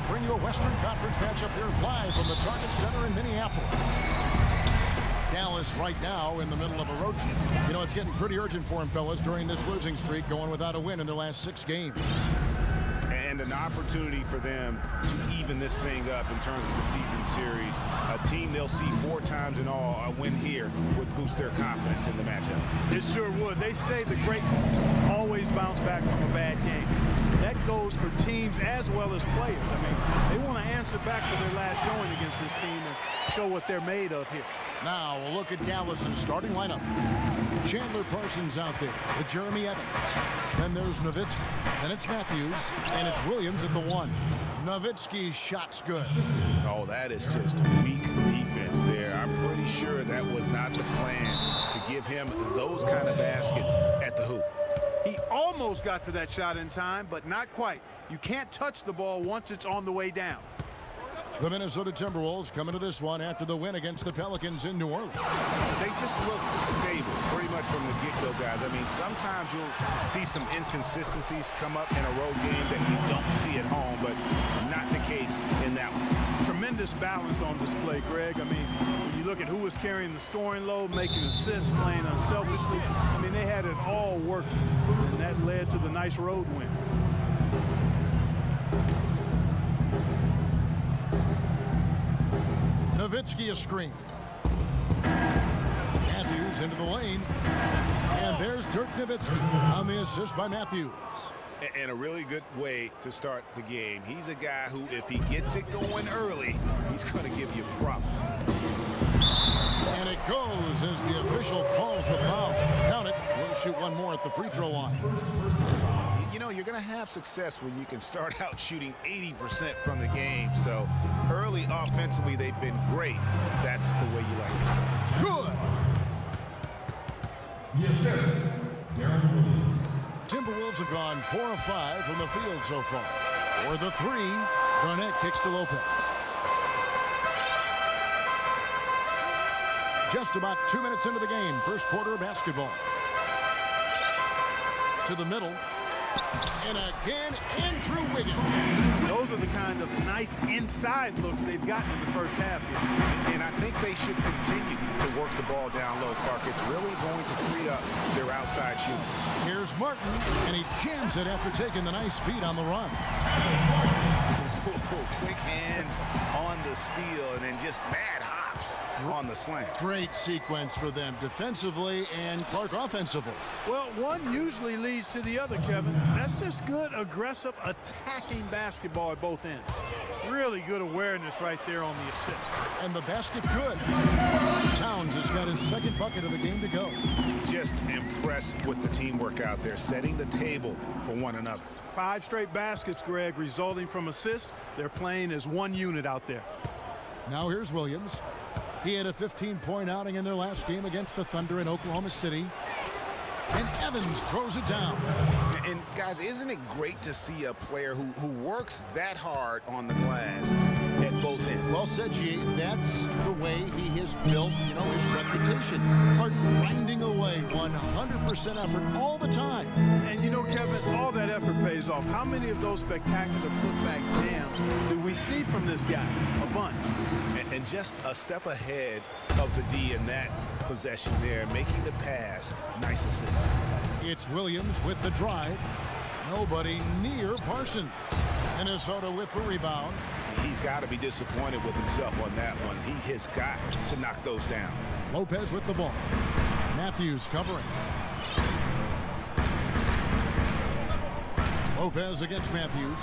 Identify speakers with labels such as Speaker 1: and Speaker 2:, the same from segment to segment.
Speaker 1: bring you a Western Conference matchup here live from the Target Center in Minneapolis. Dallas right now in the middle of a road trip. You know, it's getting pretty urgent for him, fellas, during this losing streak, going without a win in their last 6 games.
Speaker 2: And an opportunity for them to even this thing up in terms of the season series. A team they'll see 4 times in all. A win here would boost their confidence in the matchup.
Speaker 3: It sure would. They say the great always bounce back from a bad game. That goes for teams as well as players. I mean, they want to answer back for their last showing against this team and show what they're made of here.
Speaker 1: Now, we'll look at Dallas's starting lineup. Chandler Parsons out there with Jeremy Evans. Then there's Nowitzki. Then it's Matthews. And it's Williams at the 1. Nowitzki's shot's good.
Speaker 2: Oh, that is just weak defense there. I'm pretty sure that was not the plan to give him those kind of baskets at the hoop.
Speaker 3: He almost got to that shot in time, but not quite. You can't touch the ball once it's on the way down.
Speaker 1: The Minnesota Timberwolves coming to this one after the win against the Pelicans in New Orleans.
Speaker 2: They just look stable pretty much from the get-go, guys. I mean, sometimes you'll see some inconsistencies come up in a road game that you don't see at home, but not the case in that one.
Speaker 3: Tremendous balance on display, Greg. I mean, when you look at who was carrying the scoring load, making assists, playing unselfishly, I mean, they had it all working, and that led to the nice road win.
Speaker 1: Nowitzki a screen. Matthews into the lane. And there's Dirk Nowitzki on the assist by Matthews.
Speaker 2: And a really good way to start the game. He's a guy who, if he gets it going early, he's going to give you problems.
Speaker 1: And it goes as the official calls the foul. Count it. We'll shoot one more at the free throw line.
Speaker 2: You know, you're going to have success when you can start out shooting 80% from the game. So early offensively, they've been great. That's the way you like to start.
Speaker 1: Good.
Speaker 4: Yes, sir. Darren Williams.
Speaker 1: Timberwolves have gone 4 of 5 from the field so far. For the 3, Garnett kicks to Lopez. Just about 2 minutes into the game, first quarter of basketball. To the middle. And again, Andrew Wiggins.
Speaker 3: Those are the kind of nice inside looks they've gotten in the first half here.
Speaker 2: And I think they should continue to work the ball down low, Clark. It's really going to free up their outside shooting.
Speaker 1: Here's Martin, and he jams it after taking the nice feed on the run.
Speaker 2: Quick hands on the steal, and then just mad hops on the slam.
Speaker 1: Great sequence for them defensively and Clark offensively.
Speaker 3: Well, one usually leads to the other, Kevin. That's just good, aggressive, attacking basketball at both ends. Really good awareness right there on the assist.
Speaker 1: And the basket good. Towns has got his second bucket of the game to go.
Speaker 2: Just impressed with the teamwork out there, setting the table for one another.
Speaker 3: 5 straight baskets, Greg, resulting from assists. They're playing as one unit out there.
Speaker 1: Now here's Williams. He had a 15-point outing in their last game against the Thunder in Oklahoma City. And Evans throws it down.
Speaker 2: And guys, isn't it great to see a player who works that hard on the glass at both ends?
Speaker 1: Well said, G. That's the way he has built, his reputation. Clark grinding away 100% effort all the time.
Speaker 3: And Kevin, all that effort pays off. How many of those spectacular putback jams do we see from this guy? A bunch.
Speaker 2: And just a step ahead of the D in that possession there, making the pass. Nice assist.
Speaker 1: It's Williams with the drive. Nobody near Parsons. Minnesota with the rebound.
Speaker 2: He's got to be disappointed with himself on that one. He has got to knock those down.
Speaker 1: Lopez with the ball. Matthews covering. Lopez against Matthews.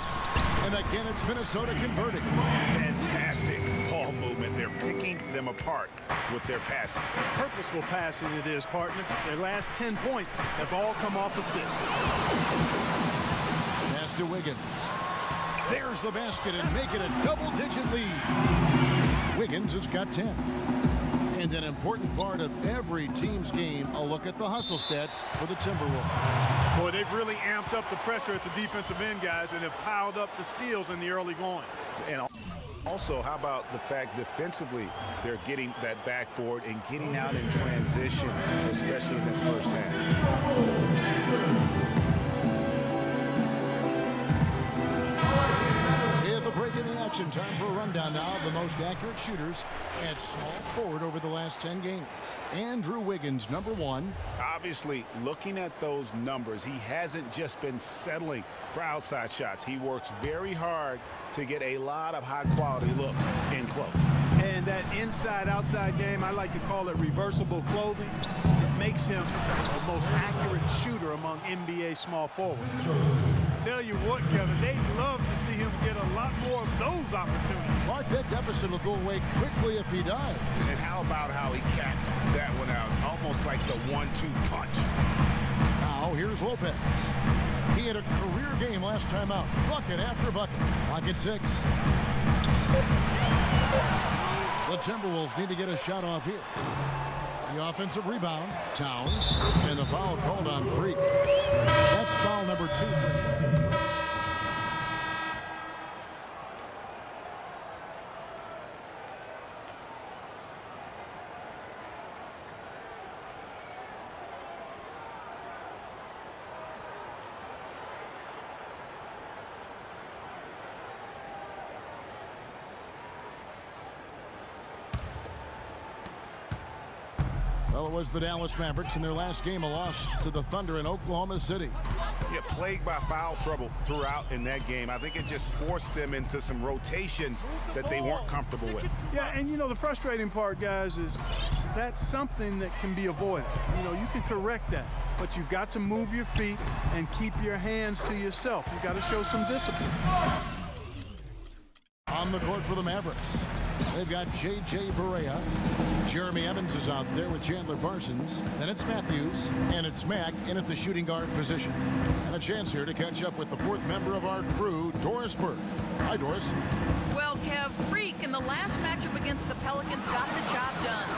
Speaker 1: And again, it's Minnesota converting.
Speaker 2: Fantastic ball movement. They're picking them apart with their passing.
Speaker 3: Purposeful passing it is, partner. Their last 10 points have all come off assists.
Speaker 1: Pass to Wiggins. There's the basket and make it a double-digit lead. Wiggins has got 10. And an important part of every team's game, a look at the hustle stats for the Timberwolves.
Speaker 3: Boy, they've really amped up the pressure at the defensive end, guys, and have piled up the steals in the early going.
Speaker 2: And also, how about the fact defensively they're getting that backboard and getting out in transition, especially in this first half.
Speaker 1: Here the break in the action. Time for a rundown now of the most accurate shooters at small forward over the last 10 games. Andrew Wiggins, number 1.
Speaker 2: Obviously, looking at those numbers, he hasn't just been settling for outside shots. He works very hard to get a lot of high-quality looks in close.
Speaker 3: And that inside-outside game, I like to call it reversible clothing. It makes him the most accurate shooter among NBA small forwards. Tell you what, Kevin, they'd love to see him get a lot more of those opportunities.
Speaker 1: Mark, that deficit will go away quickly if he does.
Speaker 2: And how about how he capped that one out? Almost like the 1-2 punch.
Speaker 1: Now, here's Lopez. He had a career game last time out. Bucket after bucket. Clock at 6. The Timberwolves need to get a shot off here. The offensive rebound, Towns, and the foul called on Freak. That's foul number 2. Well, it was the Dallas Mavericks in their last game, a loss to the Thunder in Oklahoma City.
Speaker 2: Yeah, plagued by foul trouble throughout in that game. I think it just forced them into some rotations that they weren't comfortable with.
Speaker 3: Yeah, and you know, the frustrating part, guys, is that's something that can be avoided. You know, you can correct that, but you've got to move your feet and keep your hands to yourself. You've got to show some discipline.
Speaker 1: On the court for the Mavericks, they've got J.J. Barea. Jeremy Evans is out there with Chandler Parsons. Then it's Matthews, and it's Mack in at the shooting guard position. And a chance here to catch up with the 4th member of our crew, Doris Burke. Hi, Doris.
Speaker 5: Well, Kev, Freak in the last matchup against the Pelicans got the job done.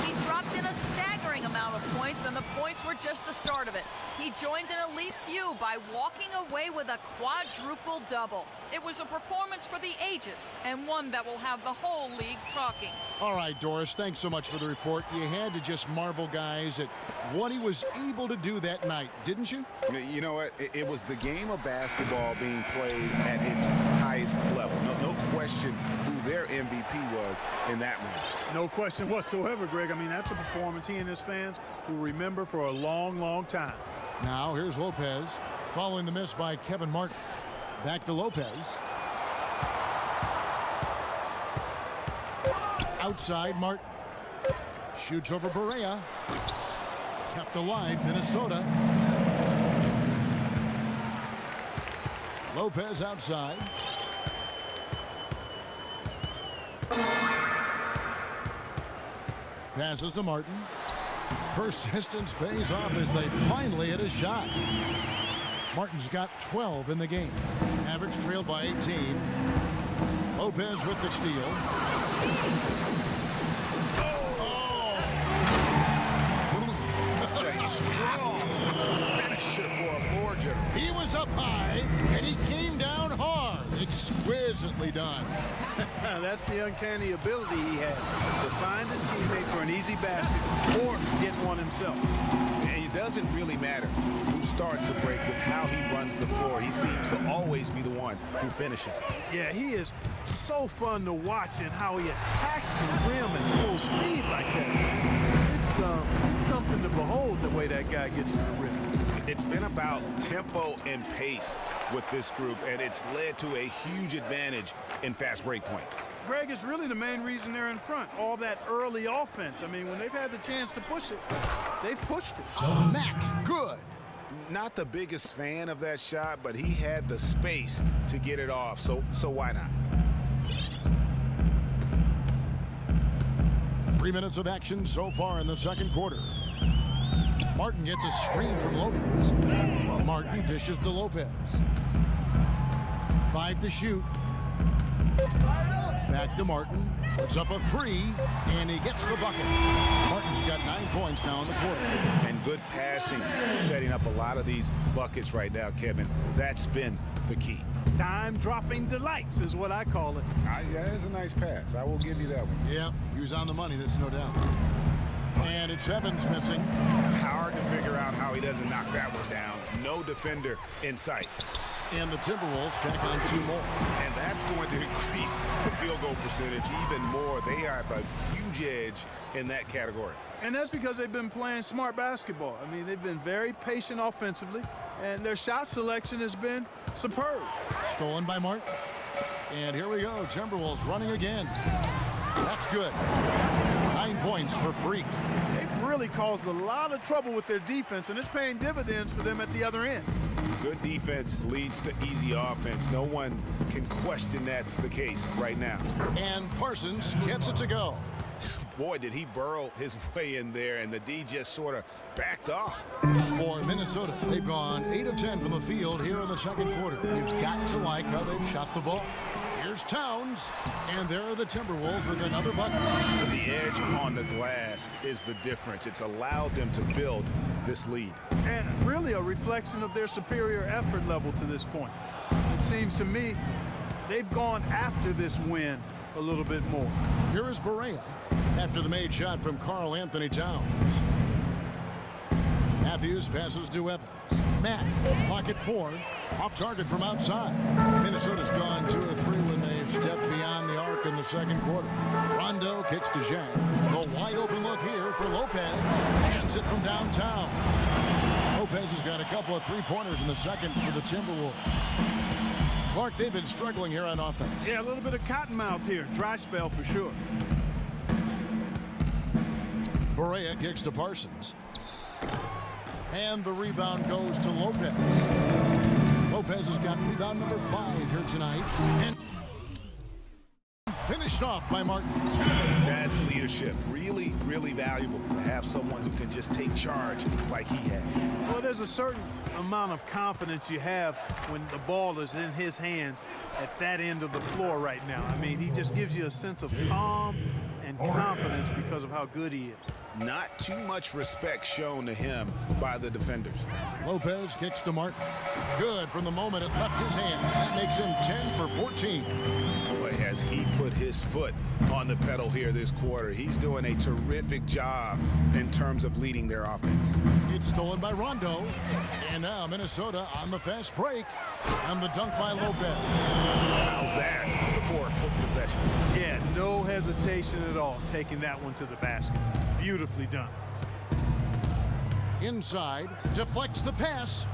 Speaker 5: He dropped in a staggering amount of points, and the points were just the start of it. He joined an elite few by walking away with a quadruple double. It was a performance for the ages, and one that will have the whole league talking.
Speaker 1: All right, Doris, thanks so much for the report. You had to just marvel, guys, at what he was able to do that night, didn't you?
Speaker 2: You know what? It was the game of basketball being played at its highest level. No question who their MVP was in that round.
Speaker 3: No question whatsoever, Greg. I mean, that's a performance he and his fans will remember for a long, long time.
Speaker 1: Now, here's Lopez, following the miss by Kevin Martin. Back to Lopez. Outside, Martin. Shoots over Barea. Kept alive, Minnesota. Lopez outside. Passes to Martin. Persistence pays off as they finally hit a shot. Martin's got 12 in the game. Mavericks trailed by 18. Lopez with the steal.
Speaker 2: Such a strong finisher for a floor general.
Speaker 1: He was up high, and he came down hard. Exquisitely done.
Speaker 3: That's the uncanny ability he has to find a teammate for an easy basket or get one himself.
Speaker 2: And it doesn't really matter who starts the break with how he runs the floor. He seems to always be the one who finishes.
Speaker 3: Yeah, he is so fun to watch and how he attacks the rim at full speed like that. It's something to behold the way that guy gets to the rim.
Speaker 2: It's been about tempo and pace with this group, and it's led to a huge advantage in fast break points.
Speaker 3: Greg, it's really the main reason they're in front. All that early offense. I mean, when they've had the chance to push it, they've pushed it.
Speaker 1: Mack, good.
Speaker 2: Not the biggest fan of that shot, but he had the space to get it off, so why not?
Speaker 1: 3 minutes of action so far in the second quarter. Martin gets a screen from Lopez. Martin dishes to Lopez. 5 to shoot. Back to Martin. Puts up a 3, and he gets the bucket. Martin's got 9 points now in the quarter.
Speaker 2: And good passing, setting up a lot of these buckets right now, Kevin. That's been the key.
Speaker 3: Dime-dropping delights is what I call it.
Speaker 2: Yeah, that's a nice pass. I will give you that one.
Speaker 1: Yeah, he was on the money, that's no doubt. And it's Evans missing.
Speaker 2: Hard to figure out how he doesn't knock that one down. No defender in sight.
Speaker 1: And the Timberwolves tack on 2 more.
Speaker 2: And that's going to increase increase the field goal percentage even more. They have a huge edge in that category.
Speaker 3: And that's because they've been playing smart basketball. I mean, they've been very patient offensively, and their shot selection has been superb.
Speaker 1: Stolen by Martin. And here we go. Timberwolves running again. That's good. 9 points for Freak.
Speaker 3: They've really caused a lot of trouble with their defense, and it's paying dividends for them at the other end.
Speaker 2: Good defense leads to easy offense. No one can question that's the case right now.
Speaker 1: And Parsons gets it to go.
Speaker 2: Boy, did he burrow his way in there, and the D just sort of backed off.
Speaker 1: For Minnesota, they've gone 8 of 10 from the field here in the second quarter. You've got to like how they've shot the ball. Here's Towns, and there are the Timberwolves with another bucket.
Speaker 2: The edge on the glass is the difference. It's allowed them to build this lead.
Speaker 3: And really a reflection of their superior effort level to this point. It seems to me they've gone after this win a little bit more.
Speaker 1: Here is Barea after the made shot from Karl Anthony Towns. Matthews passes to Evans. Matt, pocket 4, off target from outside. Minnesota's gone 2 of 3 when they've stepped beyond the arc in the second quarter. Rondo kicks to Zhang. The wide open look here for Lopez. Hands it from downtown. Lopez has got a couple of 3-pointers in the second for the Timberwolves. Clark, they've been struggling here on offense.
Speaker 3: Yeah, a little bit of cottonmouth here. Dry spell for sure.
Speaker 1: Barea kicks to Parsons. And the rebound goes to Lopez. Lopez has got rebound number 5 here tonight. And finished off by Martin.
Speaker 2: That's leadership. Really, really valuable to have someone who can just take charge like he has.
Speaker 3: Well, there's a certain amount of confidence you have when the ball is in his hands at that end of the floor right now. I mean, he just gives you a sense of calm and confidence because of how good he is.
Speaker 2: Not too much respect shown to him by the defenders.
Speaker 1: Lopez kicks to Martin. Good from the moment it left his hand. That makes him 10 for 14.
Speaker 2: Boy, has he put his foot on the pedal here this quarter. He's doing a terrific job in terms of leading their offense.
Speaker 1: It's stolen by Rondo. And now Minnesota on the fast break. And the dunk by Lopez.
Speaker 2: How's that for a quick possession?
Speaker 3: Yeah, no hesitation at all taking that one to the basket. Beautifully done.
Speaker 1: Inside, deflects the pass.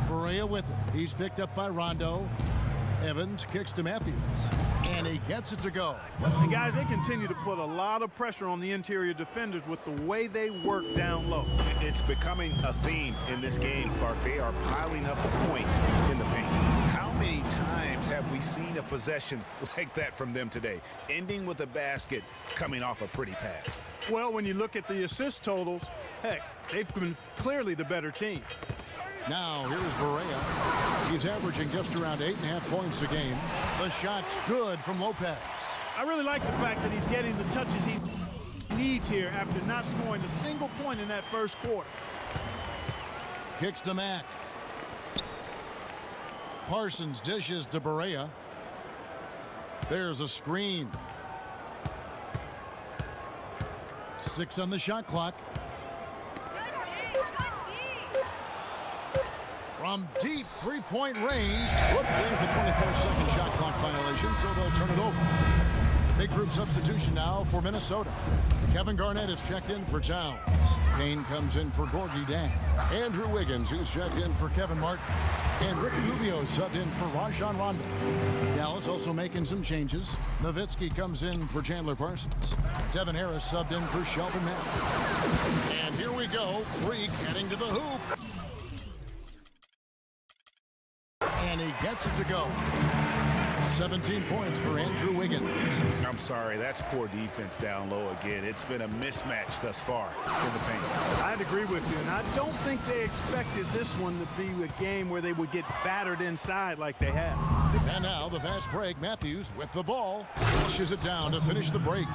Speaker 1: Barea with it. He's picked up by Rondo. Evans kicks to Matthews. And he gets it to go.
Speaker 3: And guys, they continue to put a lot of pressure on the interior defenders with the way they work down low.
Speaker 2: It's becoming a theme in this game, Clark. They are piling up the points in the paint. How many times have we seen a possession like that from them today, ending with a basket coming off a pretty pass?
Speaker 3: Well, when you look at the assist totals, heck, they've been clearly the better team.
Speaker 1: Now, here's Barea. He's averaging just around 8.5 points a game. The shot's good from Lopez.
Speaker 3: I really like the fact that he's getting the touches he needs here after not scoring a single point in that first quarter.
Speaker 1: Kicks to Mack. Parsons dishes to Barea. There's a screen. 6 on the shot clock. From deep 3-point range. Whoops, there's the 24-second shot clock violation, so they'll turn it over. Big group substitution now for Minnesota. Kevin Garnett is checked in for Towns. Kane comes in for Gorgui Dieng. Andrew Wiggins, who's checked in for Kevin Martin. And Ricky Rubio subbed in for Rajon Rondo. Dallas also making some changes. Nowitzki comes in for Chandler Parsons. Devin Harris subbed in for Shelvin Mack. And here we go. Freak heading to the hoop. And he gets it to go. 17 points for Andrew Wiggins.
Speaker 2: I'm sorry, that's poor defense down low again. It's been a mismatch thus far in the paint.
Speaker 3: I'd agree with you, and I don't think they expected this one to be a game where they would get battered inside like they have.
Speaker 1: And now the fast break. Matthews with the ball. Pushes it down to finish the break.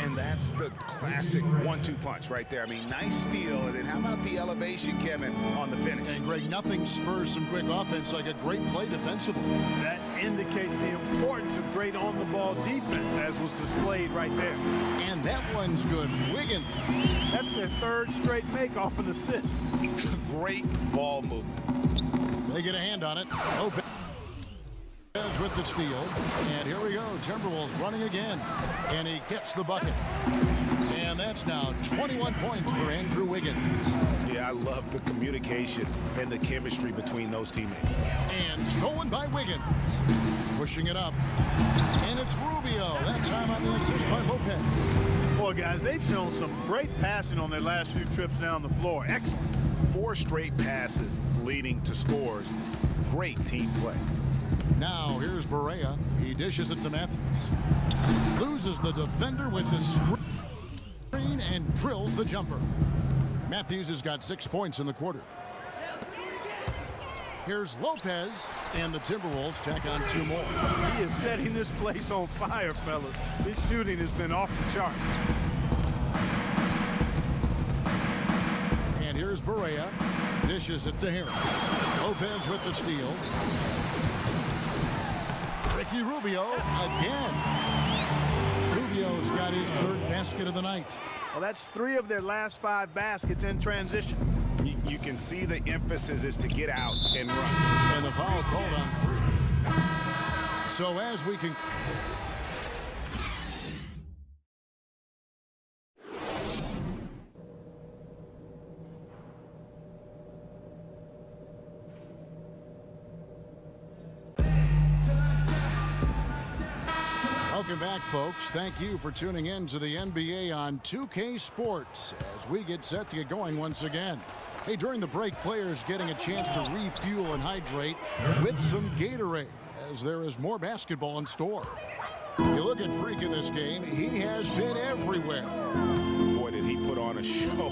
Speaker 2: And that's the classic 1-2 punch right there. I mean, nice steal, and then how about the elevation, Kevin, on the finish?
Speaker 1: And Greg, nothing spurs some quick offense like a great play defensively.
Speaker 3: That indicates the importance of great on-the-ball defense, as was displayed right there.
Speaker 1: And that one's good. Wiggins.
Speaker 3: That's their third straight make off an assist.
Speaker 2: Great ball movement.
Speaker 1: They get a hand on it. Lopez Lopez with the steal. And here we go. Timberwolves running again. And he gets the bucket. And that's now 21 points for Andrew Wiggins.
Speaker 2: Yeah, I love the communication and the chemistry between those teammates.
Speaker 1: And stolen by Wiggins. Pushing it up. And it's Rubio. That time on the assist by Lopez.
Speaker 3: Boy, guys, they've shown some great passing on their last few trips down the floor. Excellent.
Speaker 2: 4 straight passes leading to scores. Great team play.
Speaker 1: Now here's Barea. He dishes it to Matthews. Loses the defender with the screen and drills the jumper. Matthews has got 6 points in the quarter. Here's Lopez, and the Timberwolves tack on 2 more.
Speaker 3: He is setting this place on fire, fellas. His shooting has been off the charts.
Speaker 1: And here's Barea. Dishes it to Harris. Lopez with the steal. Ricky Rubio again. Rubio's got his 3rd basket of the night.
Speaker 3: Well, that's 3 of their last 5 baskets in transition.
Speaker 2: You can see the emphasis is to get out and run.
Speaker 1: And the foul called on 3. So as we can... Welcome back, folks. Thank you for tuning in to the NBA on 2K Sports as we get set to get going once again. Hey, during the break, players getting a chance to refuel and hydrate with some Gatorade as there is more basketball in store. You look at Freak in this game, he has been everywhere.
Speaker 2: Boy, did he put on a show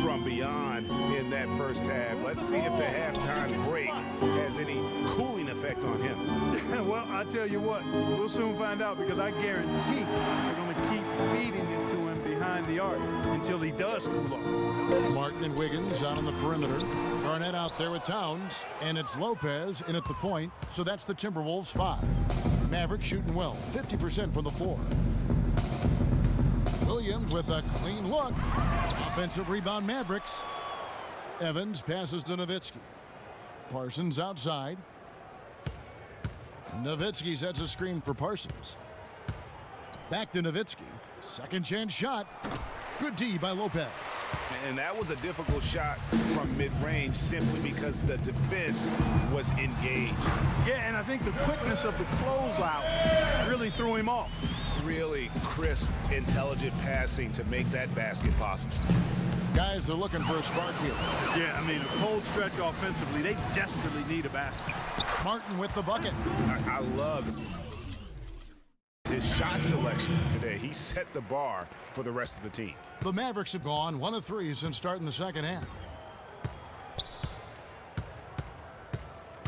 Speaker 2: from beyond in that first half. Let's see if the halftime break has any cooling effect on him.
Speaker 3: Well, I tell you what, we'll soon find out because I guarantee they're going to keep feeding it to him behind the arc until he does cool off.
Speaker 1: Martin and Wiggins out on the perimeter. Garnett out there with Towns, and it's Lopez in at the point, so that's the Timberwolves 5. Mavericks shooting well, 50% from the floor. Williams with a clean look. Offensive rebound, Mavericks. Evans passes to Nowitzki. Parsons outside. Nowitzki sets a screen for Parsons. Back to Nowitzki. Second chance shot. Good D by Lopez.
Speaker 2: And that was a difficult shot from mid-range simply because the defense was engaged.
Speaker 3: Yeah, and I think the quickness of the closeout really threw him off.
Speaker 2: Really crisp, intelligent passing to make that basket possible.
Speaker 1: Guys are looking for a spark here.
Speaker 3: Yeah, I mean, a cold stretch offensively. They desperately need a basket.
Speaker 1: Martin with the bucket.
Speaker 2: I love his shot selection today. He set the bar for the rest of the team.
Speaker 1: The Mavericks have gone 1 of 3 since starting the second half.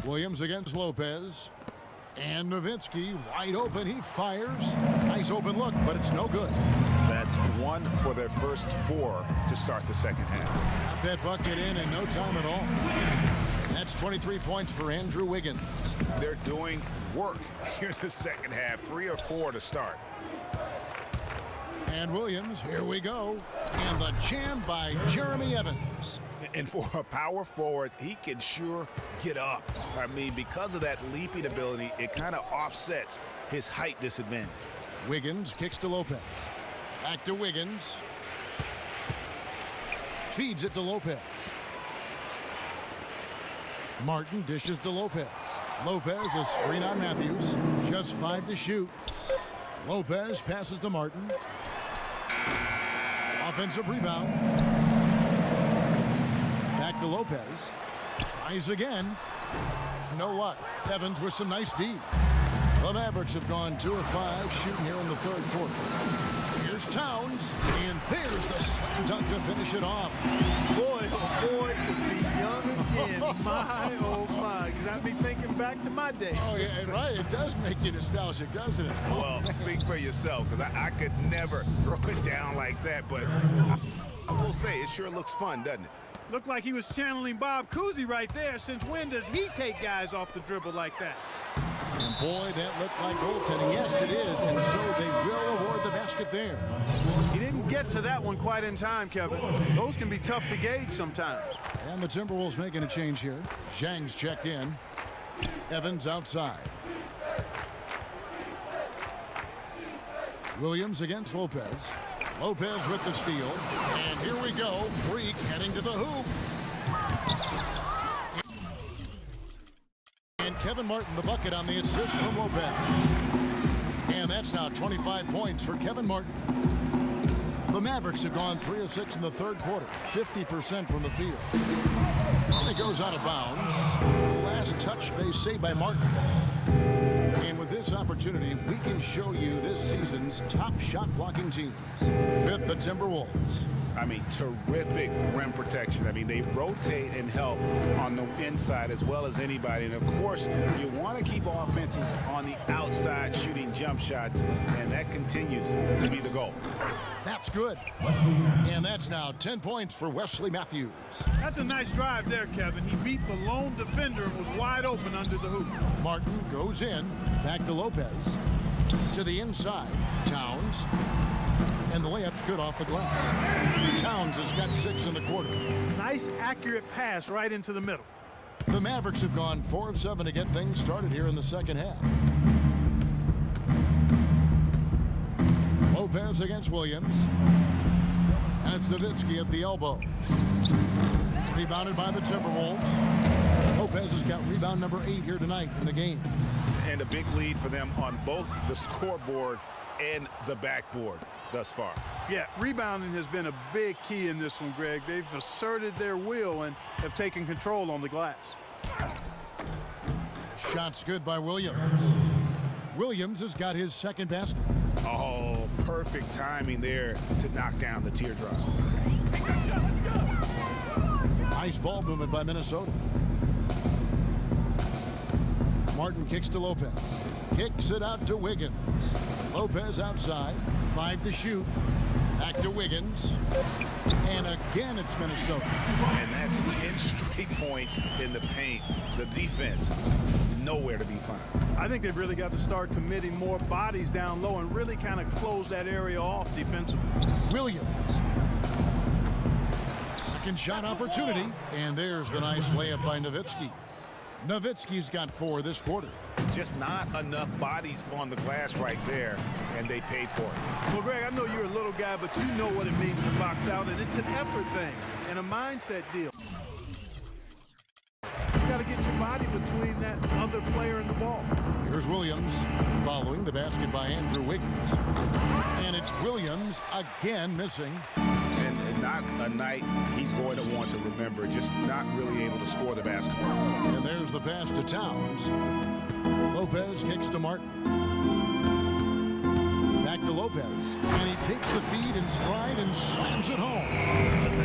Speaker 1: Williams against Lopez. And Nowitzki wide open. He fires. Nice open look, but it's no good.
Speaker 2: That's 1 for their first 4 to start the second half.
Speaker 1: Got that bucket in no time at all. And that's 23 points for Andrew Wiggins.
Speaker 2: They're doing work here in the second half. 3 or 4 to start.
Speaker 1: And Williams, here we go. And the jam by Jeremy Evans.
Speaker 2: And for a power forward, he can sure get up. I mean, because of that leaping ability, it kind of offsets his height disadvantage.
Speaker 1: Wiggins kicks to Lopez. Back to Wiggins. Feeds it to Lopez. Martin dishes to Lopez. Lopez, a screen on Matthews. Just 5 to shoot. Lopez passes to Martin. Offensive rebound. Back to Lopez. Tries again. No luck. Evans with some nice D. The Mavericks have gone 2 of 5 shooting here in the third quarter. Here's Towns. And there's the slam dunk to finish it off.
Speaker 3: Boy, oh boy, to be young again. My, oh my. You got me thinking back to my days.
Speaker 1: Oh, yeah, right. It does make you nostalgic, doesn't it?
Speaker 2: Well, speak for yourself, because I could never throw it down like that, but I will say it sure looks fun, doesn't it?
Speaker 3: Looked like he was channeling Bob Cousy right there. Since when does he take guys off the dribble like that?
Speaker 1: And boy, that looked like goaltending. Yes, it is. And so they will award the basket there.
Speaker 3: He didn't get to that one quite in time, Kevin. Those can be tough to gauge sometimes.
Speaker 1: And the Timberwolves making a change here. Zhang's checked in. Evans outside. Williams against Lopez. Lopez with the steal. And here we go. Freak heading to the hoop. And Kevin Martin the bucket on the assist from Lopez. And that's now 25 points for Kevin Martin. The Mavericks have gone 3 of 6 in the third quarter, 50% from the field. And it goes out of bounds. Last touch, they say, by Martin. And with this opportunity, we can show you this season's top shot blocking teams. Fifth, the Timberwolves.
Speaker 2: I mean, terrific rim protection. I mean, they rotate and help on the inside as well as anybody. And, of course, you want to keep offenses on the outside shooting jump shots, and that continues to be the goal.
Speaker 1: That's good. And that's now 10 points for Wesley Matthews.
Speaker 3: That's a nice drive there, Kevin. He beat the lone defender and was wide open under the hoop.
Speaker 1: Martin goes in, back to Lopez. To the inside, Towns. And the layup's good off the glass. Towns has got 6 in the quarter.
Speaker 3: Nice, accurate pass right into the middle.
Speaker 1: The Mavericks have gone 4 of 7 to get things started here in the second half. Lopez against Williams. That's Nowitzki at the elbow. Rebounded by the Timberwolves. Lopez has got rebound number 8 here tonight in the game.
Speaker 2: And a big lead for them on both the scoreboard and the backboard thus far.
Speaker 3: Yeah, rebounding has been a big key in this one, Greg. They've asserted their will and have taken control on the glass.
Speaker 1: Shots good by Williams. Williams has got his second basket.
Speaker 2: Oh, perfect timing there to knock down the teardrop.
Speaker 1: Nice ball movement by Minnesota. Martin kicks to Lopez. Kicks it out to Wiggins. Lopez outside. 5 to shoot. Back to Wiggins. And again, it's Minnesota.
Speaker 2: And that's 10 straight points in the paint. The defense, nowhere to be found.
Speaker 3: I think they've really got to start committing more bodies down low and really kind of close that area off defensively.
Speaker 1: Williams. Second shot opportunity. And there's the nice layup by Nowitzki. Nowitzki's got 4 this quarter.
Speaker 2: Just not enough bodies on the glass right there, and they paid for it.
Speaker 3: Well, Greg, I know you're a little guy, but you know what it means to box out, and it's an effort thing and a mindset deal. You got to get your body between that other player and the ball.
Speaker 1: Here's Williams following the basket by Andrew Wiggins. And it's Williams again missing.
Speaker 2: And not a night he's going to want to remember, just not really able to score the basketball.
Speaker 1: And there's the pass to Towns. Lopez kicks to Martin. Back to Lopez. And he takes the feed in stride and slams it home.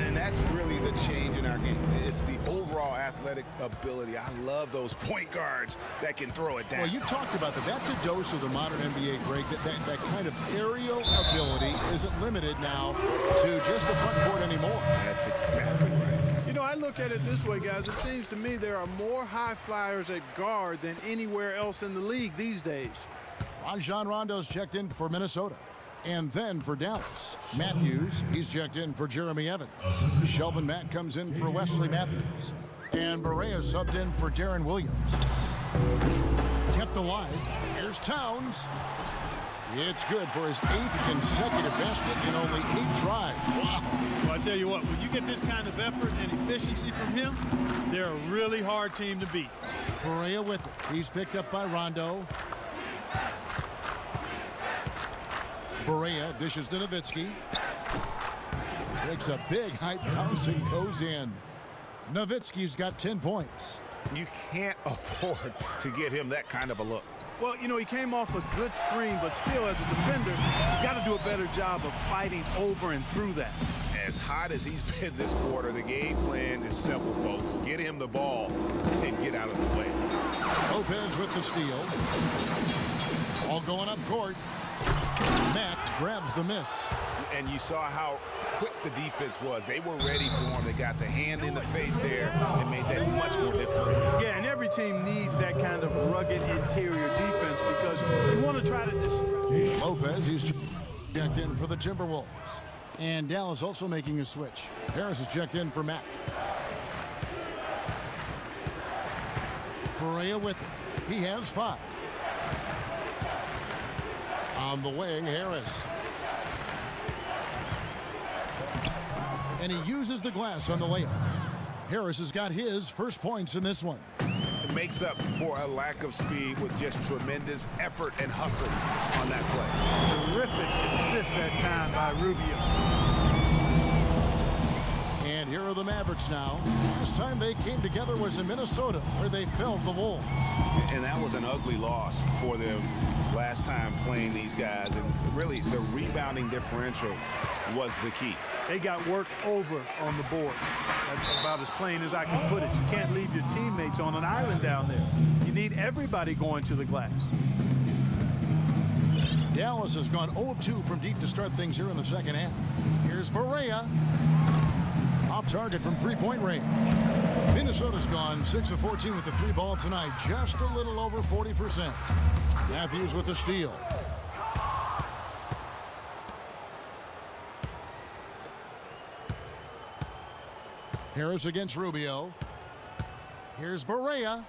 Speaker 2: And that's really the change in our game. It's the overall athletic ability. I love those point guards that can throw it down.
Speaker 1: Well, you talked about that. That's a dose of the modern NBA, Greg. That kind of aerial ability isn't limited now to just the front court anymore.
Speaker 2: That's exactly right.
Speaker 3: You know, I look at it this way, guys. It seems to me there are more high flyers at guard than anywhere else in the league these days.
Speaker 1: Rajon Rondo's checked in for Minnesota. And then for Dallas, Matthews, he's checked in for Jeremy Evans. Shelvin Mack comes in for Wesley Matthews. And Barea subbed in for Deron Williams. Kept alive. Here's Towns. It's good for his 8th consecutive basket in only 8 tries. Wow.
Speaker 3: Well, I tell you what, when you get this kind of effort and efficiency from him, they're a really hard team to beat.
Speaker 1: Barea with it. He's picked up by Rondo. Barea dishes to Nowitzki. Takes a big height bounce and goes in. Nowitzki's got 10 points.
Speaker 2: You can't afford to get him that kind of a look.
Speaker 3: Well, you know, he came off a good screen, but still, as a defender, you got to do a better job of fighting over and through that.
Speaker 2: As hot as he's been this quarter, the game plan is simple, folks. Get him the ball and get out of the way.
Speaker 1: Lopez with the steal. All going up court. Mack grabs the miss.
Speaker 2: And you saw how quick the defense was. They were ready for him. They got the hand in the face there and made that much more difficult.
Speaker 3: Yeah, and every team needs that kind of rugged interior defense because you want to try to distract.
Speaker 1: Lopez, he's checked in for the Timberwolves. And Dallas also making a switch. Harris is checked in for Mack. Barea with it. He has 5. On the wing, Harris. And he uses the glass on the layups. Harris has got his first points in this one.
Speaker 2: It makes up for a lack of speed with just tremendous effort and hustle on that play.
Speaker 3: Terrific assist that time by Rubio.
Speaker 1: And here are the Mavericks now. Last time they came together was in Minnesota, where they felled the Wolves.
Speaker 2: And that was an ugly loss for them last time playing these guys. And really, the rebounding differential was the key.
Speaker 3: They got work over on the board. That's about as plain as I can put it. You can't leave your teammates on an island down there. You need everybody going to the glass.
Speaker 1: Dallas has gone 0 of 2 from deep to start things here in the second half. Here's Barea. Off target from three-point range. Minnesota's gone 6 of 14 with the three ball tonight. Just a little over 40%. Matthews with the steal. Harris against Rubio. Here's Barea.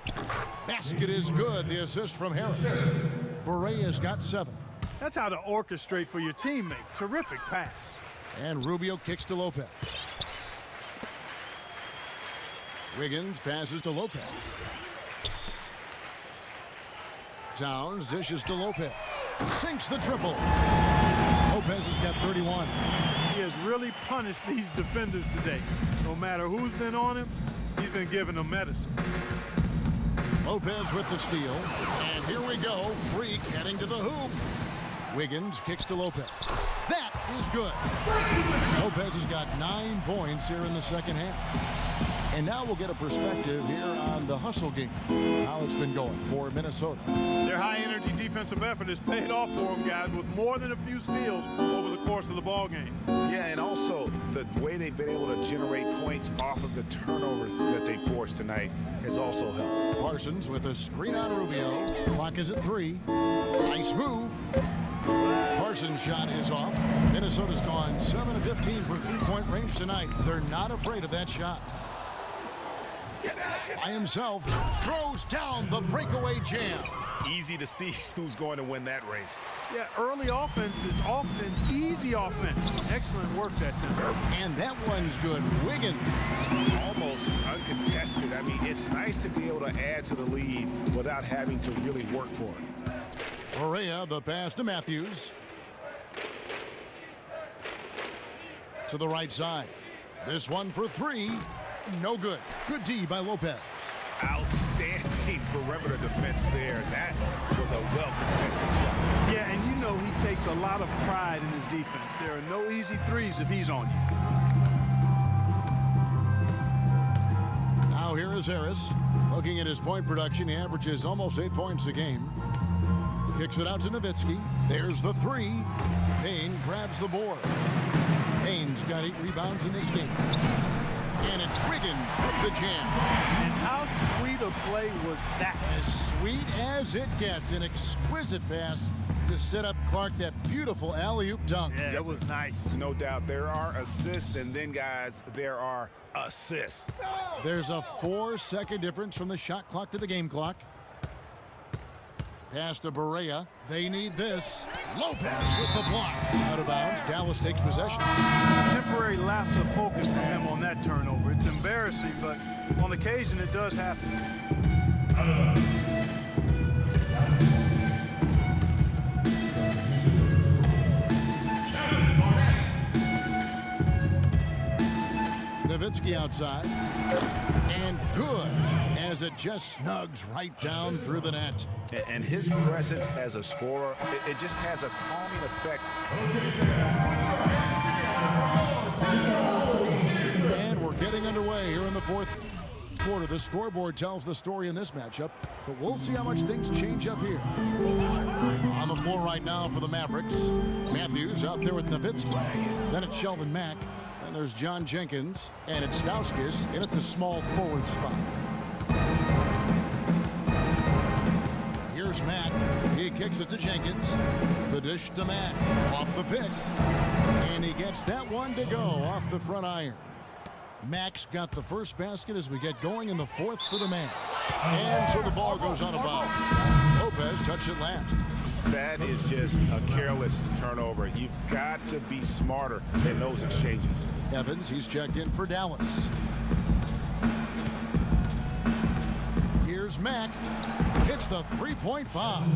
Speaker 1: Basket is good. The assist from Harris. Barea's got 7.
Speaker 3: That's how to orchestrate for your teammate. Terrific pass.
Speaker 1: And Rubio kicks to Lopez. Wiggins passes to Lopez. Towns dishes to Lopez. Sinks the triple. Lopez has got 31.
Speaker 3: He has really punished these defenders today. No matter who's been on him, he's been giving them medicine.
Speaker 1: Lopez with the steal. And here we go. Freak heading to the hoop. Wiggins kicks to Lopez. That is good. Lopez has got 9 points here in the second half. And now we'll get a perspective here on the hustle game, how it's been going for Minnesota.
Speaker 3: Their high-energy defensive effort has paid off for them, guys, with more than a few steals over the course of the ball game.
Speaker 2: Yeah, and also the way they've been able to generate points off of the turnovers that they forced tonight has also helped.
Speaker 1: Parsons with a screen on Rubio. Clock is at 3. Nice move. Parsons' shot is off. Minnesota's gone 7 of 15 from three-point range tonight. They're not afraid of that shot. By himself, throws down the breakaway jam.
Speaker 2: Easy to see who's going to win that race.
Speaker 3: Yeah, early offense is often easy offense. Excellent work that time.
Speaker 1: And that one's good. Wiggins.
Speaker 2: Almost uncontested. I mean, it's nice to be able to add to the lead without having to really work for it.
Speaker 1: Barea, the pass to Matthews. To the right side. This one for 3. No good. Good D by Lopez.
Speaker 2: Outstanding perimeter defense there. That was a well-contested shot.
Speaker 3: Yeah, and you know he takes a lot of pride in his defense. There are no easy threes if he's on you.
Speaker 1: Now here is Harris. Looking at his point production, he averages almost 8 points a game. Kicks it out to Nowitzki. There's the 3. Payne grabs the board. Payne's got 8 rebounds in this game. And it's Wiggins with the jam.
Speaker 3: And how sweet a play was that?
Speaker 1: As sweet as it gets. An exquisite pass to set up Clark, that beautiful alley-oop dunk.
Speaker 3: Yeah, that was nice.
Speaker 2: No doubt. There are assists, and then, guys, there are assists.
Speaker 1: There's a 4-second difference from the shot clock to the game clock. Pass to Barea. They need this. Lopez with the block. Out of bounds. Dallas takes possession.
Speaker 3: Temporary lapse of focus for him on that turnover. It's embarrassing, but on occasion it does happen.
Speaker 1: Nowitzki outside. And good, as it just snugs right down through the net.
Speaker 2: And his presence as a scorer, it just has a calming effect.
Speaker 1: And we're getting underway here in the fourth quarter. The scoreboard tells the story in this matchup, but we'll see how much things change up here. On the floor right now for the Mavericks, Matthews out there with Nowitzki. Then it's Shelvin Mack. And there's John Jenkins. And it's Stauskas in at the small forward spot. Here's Mack. He kicks it to Jenkins. The dish to Mack. Off the pick. And he gets that one to go off the front iron. Mack's got the first basket as we get going in the fourth for the Mavs. And so the ball goes out of bounds. Lopez touched it last.
Speaker 2: That is just a careless turnover. You've got to be smarter in those exchanges.
Speaker 1: Evans, he's checked in for Dallas. Here's Mack. Hits the three-point bomb.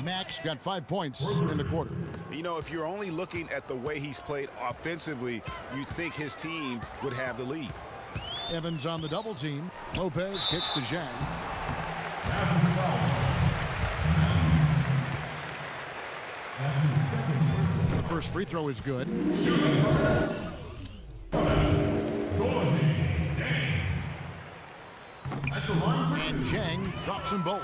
Speaker 1: Mack's got 5 points in the quarter.
Speaker 2: You know, if you're only looking at the way he's played offensively, you think his team would have the lead.
Speaker 1: Evans on the double team. Lopez kicks to Zhang.
Speaker 4: That's his second personal.
Speaker 1: The first free throw is good.
Speaker 4: At the line for
Speaker 1: And Zhang drops them both.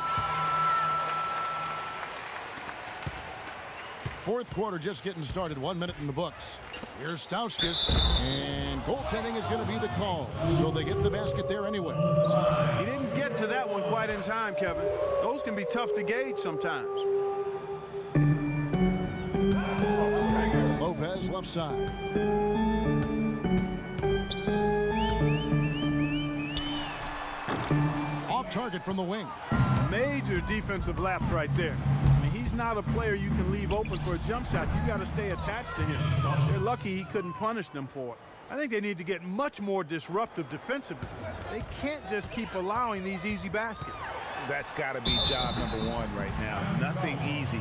Speaker 1: Fourth quarter just getting started. 1 minute in the books. Here's Stauskas. And goaltending is going to be the call. So they get the basket there anyway.
Speaker 3: He didn't get to that one quite in time, Kevin. Those can be tough to gauge sometimes.
Speaker 1: Lopez left side. Off target from the wing.
Speaker 3: Major defensive lapse right there. I mean, he's not a player you can leave open for a jump shot. You've got to stay attached to him. They're lucky he couldn't punish them for it. I think they need to get much more disruptive defensively. They can't just keep allowing these easy baskets.
Speaker 2: That's got to be job number one right now. Nothing easy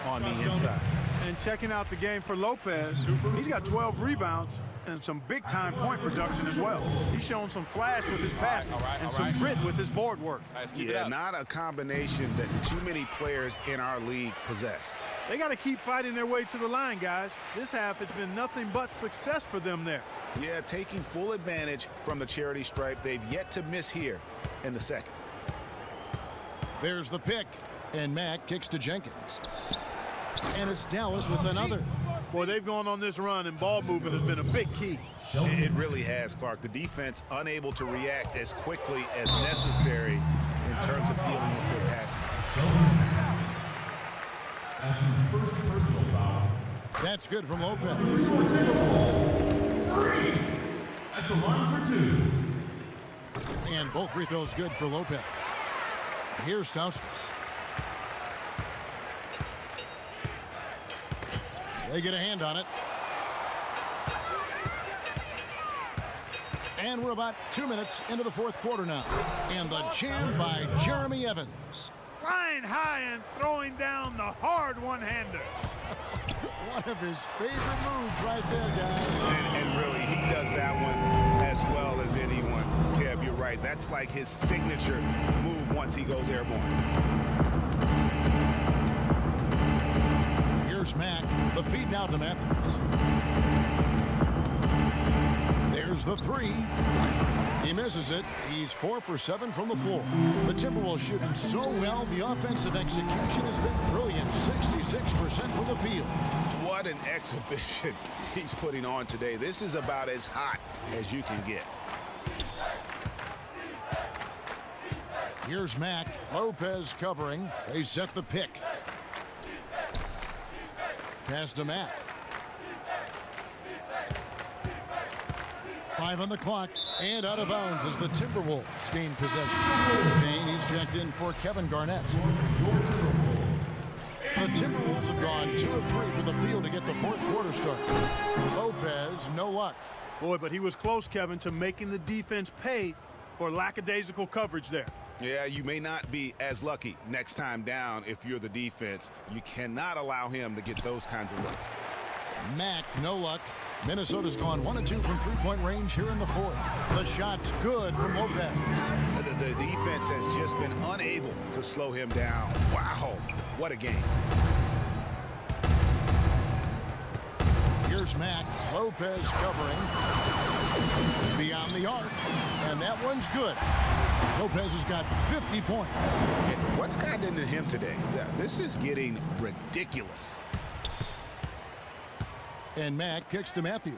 Speaker 2: on the inside.
Speaker 3: And checking out the game for Lopez, he's got 12 rebounds and some big-time point production as well. He's shown some flash with his passing and some grit with his board work.
Speaker 2: Yeah, not a combination that too many players in our league possess.
Speaker 3: They got to keep fighting their way to the line, guys. This half has been nothing but success for them there.
Speaker 2: Yeah, taking full advantage from the charity stripe. They've yet to miss here in the second.
Speaker 1: There's the pick. And Mack kicks to Jenkins. And it's Dallas with another.
Speaker 3: Boy, they've gone on this run, and ball movement has been a big key.
Speaker 2: It really has, Clark. The defense unable to react as quickly as necessary in terms of dealing with their passing.
Speaker 4: That's his first personal foul.
Speaker 1: That's good from Lopez.
Speaker 4: Free. At the line for two.
Speaker 1: And both free throws good for Lopez. Here's Stauskas. They get a hand on it. And we're about 2 minutes into the fourth quarter now. And the jam by Jeremy Evans.
Speaker 3: Flying high and throwing down the hard one-hander.
Speaker 1: One of his favorite moves right there, guys.
Speaker 2: And really, he does that one as well as anyone. Kev, you're right. That's like his signature move once he goes airborne.
Speaker 1: Here's Mack. The feed now to Matthews. There's the three. He misses it. He's 4 for 7 from the floor. The Timberwolves shooting so well. The offensive execution has been brilliant. 66% from the field.
Speaker 2: What an exhibition he's putting on today. This is about as hot as you can get.
Speaker 1: Here's Mack. Lopez covering. They set the pick. Pass to Mack. 5 on the clock and out of bounds as the Timberwolves gain possession. Payne, he's checked in for Kevin Garnett. The Timberwolves have gone 2 of 3 for the field to get the fourth quarter started. Lopez, no luck.
Speaker 3: Boy, but he was close, Kevin, to making the defense pay for lackadaisical coverage there.
Speaker 2: Yeah, you may not be as lucky next time down if you're the defense. You cannot allow him to get those kinds of looks.
Speaker 1: Mack, no luck. Minnesota's gone 1 of 2 from three-point range here in the fourth. The shot's good from Lopez.
Speaker 2: The defense has just been unable to slow him down. Wow, what a game.
Speaker 1: Here's Mack. Lopez covering. Beyond the arc. And that one's good. Lopez has got 50 points.
Speaker 2: And what's gotten into him today? This is getting ridiculous.
Speaker 1: And Mack kicks to Matthews.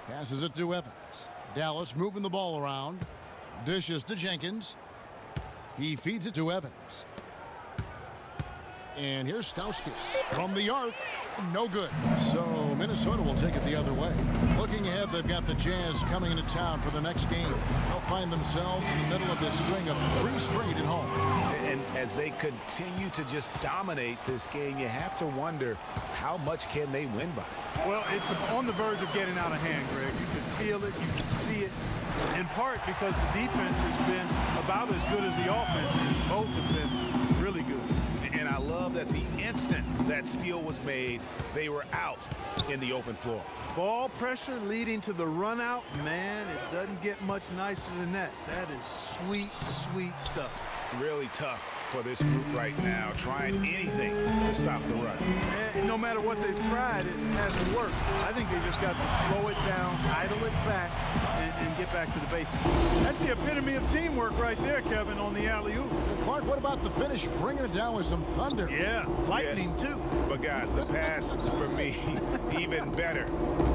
Speaker 1: Passes it to Evans. Dallas moving the ball around. Dishes to Jenkins. He feeds it to Evans. And here's Stauskas from the arc. No good. So Minnesota will take it the other way. Looking ahead, they've got the Jazz coming into town for the next game. They'll find themselves in the middle of this string of 3 straight at home.
Speaker 2: And as they continue to just dominate this game, you have to wonder, how much can they win by?
Speaker 3: Well, it's on the verge of getting out of hand, Greg. You can feel it, you can see it, in part because the defense has been about as good as the offense. Both have been really good.
Speaker 2: And I love that the instant that steal was made, they were out in the open floor.
Speaker 3: Ball pressure leading to the run out, man, it doesn't get much nicer than that. That is sweet, sweet stuff.
Speaker 2: Really tough for this group right now, trying anything to stop the run.
Speaker 3: And no matter what they've tried, it hasn't worked. I think they just got to slow it down, idle it back, and get back to the basics. That's the epitome of teamwork right there, Kevin, on the alley-oop.
Speaker 1: Clark, what about the finish? Bringing it down with some thunder.
Speaker 3: Yeah, lightning too.
Speaker 2: But guys, the pass for me, even better.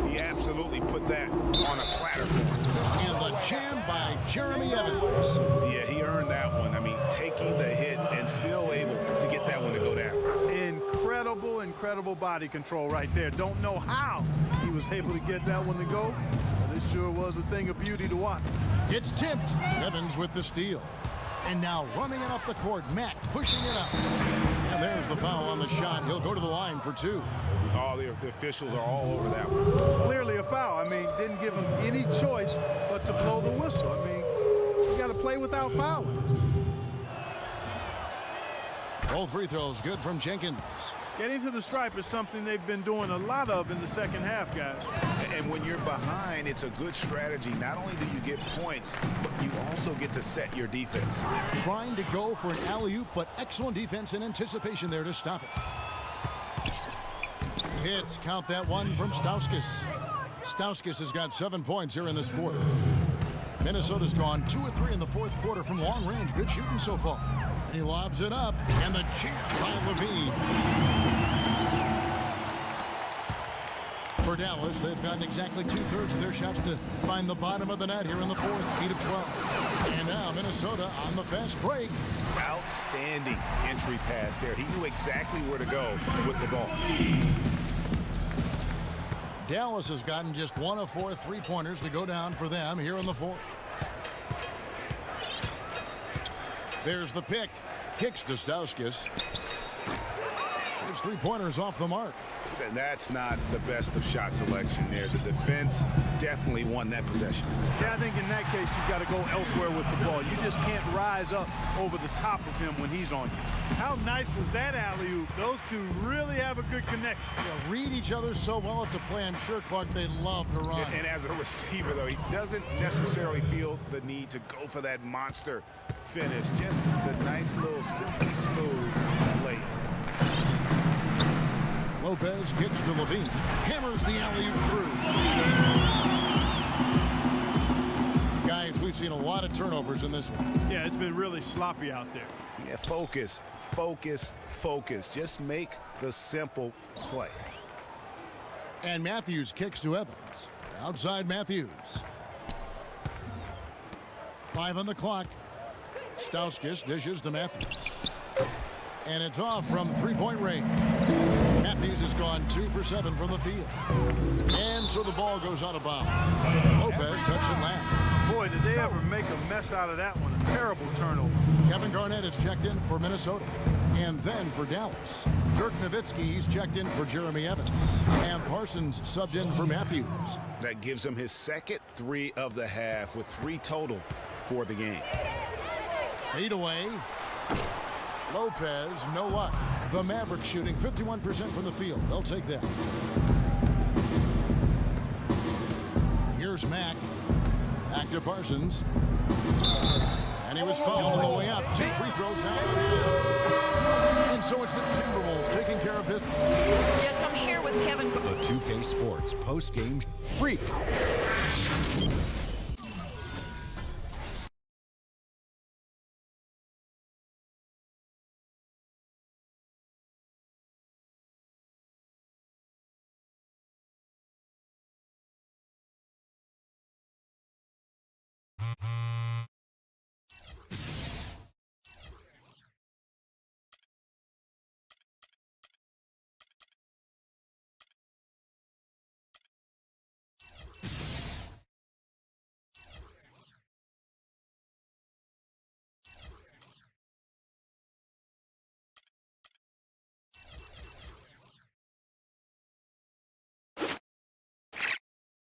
Speaker 2: He absolutely put that on a platter for us.
Speaker 1: And the jam by Jeremy Evans.
Speaker 2: Yeah, he earned that one. I mean, taking the hit and still able to get that one to go down.
Speaker 3: Incredible, incredible body control right there. Don't know how he was able to get that one to go, but it sure was a thing of beauty to watch.
Speaker 1: It's tipped. Evans with the steal. And now running it up the court, Matt pushing it up. And there's the foul on the shot. He'll go to the line for 2.
Speaker 2: All the officials are all over that one.
Speaker 3: Clearly a foul. I mean, didn't give him any choice but to blow the whistle. I mean, you got to play without fouling.
Speaker 1: Both free throws good from Jenkins.
Speaker 3: Getting to the stripe is something they've been doing a lot of in the second half, guys.
Speaker 2: And when you're behind, it's a good strategy. Not only do you get points, but you also get to set your defense.
Speaker 1: Trying to go for an alley-oop, but excellent defense and anticipation there to stop it. Hits, count that one from Stauskas. Stauskas has got 7 points here in this quarter. Minnesota's gone 2 of 3 in the fourth quarter from long range. Good shooting so far. He lobs it up, and the jam by Levine. For Dallas, they've gotten exactly 2/3 of their shots to find the bottom of the net here in the fourth, 8 of 12. And now Minnesota on the fast break.
Speaker 2: Outstanding entry pass there. He knew exactly where to go with the ball.
Speaker 1: Dallas has gotten just 1 of 4 3-pointers to go down for them here in the fourth. There's the pick. Kicks to Stauskas. There's 3-pointers off the mark.
Speaker 2: And that's not the best of shot selection there. The defense definitely won that possession.
Speaker 3: Yeah, I think in that case, you've got to go elsewhere with the ball. You just can't rise up over the top of him when he's on you. How nice was that alley-oop? Those two really have a good connection.
Speaker 1: They read each other so well. It's a play I'm sure, Clark, they love to run.
Speaker 2: And as a receiver, though, he doesn't necessarily feel the need to go for that monster finish. Just the nice little silky smooth layup.
Speaker 1: Lopez kicks to Levine. Hammers the alley-oop through. Guys, we've seen a lot of turnovers in this one.
Speaker 3: Yeah, it's been really sloppy out there.
Speaker 2: Yeah, focus, focus, focus. Just make the simple play.
Speaker 1: And Matthews kicks to Evans. Outside Matthews. 5 on the clock. Stauskas dishes to Matthews. And it's off from 3-point range. Matthews has gone 2 for 7 from the field. And so the ball goes out of bounds. Lopez touched it last.
Speaker 3: Boy, did they ever make a mess out of that one. A terrible turnover.
Speaker 1: Kevin Garnett has checked in for Minnesota. And then for Dallas, Dirk Nowitzki, he's checked in for Jeremy Evans. And Parsons subbed in for Matthews.
Speaker 2: That gives him his second 3 of the half with 3 total for the game.
Speaker 1: Fade away. Lopez, no luck. The Mavericks shooting 51% from the field. They'll take that. Here's Mack. Back to Parsons. And he was fouled on the way up. 2 free throws now. And so it's the Timberwolves taking care of business.
Speaker 5: Yes, I'm here with Kevin.
Speaker 6: The 2K Sports post-game freak.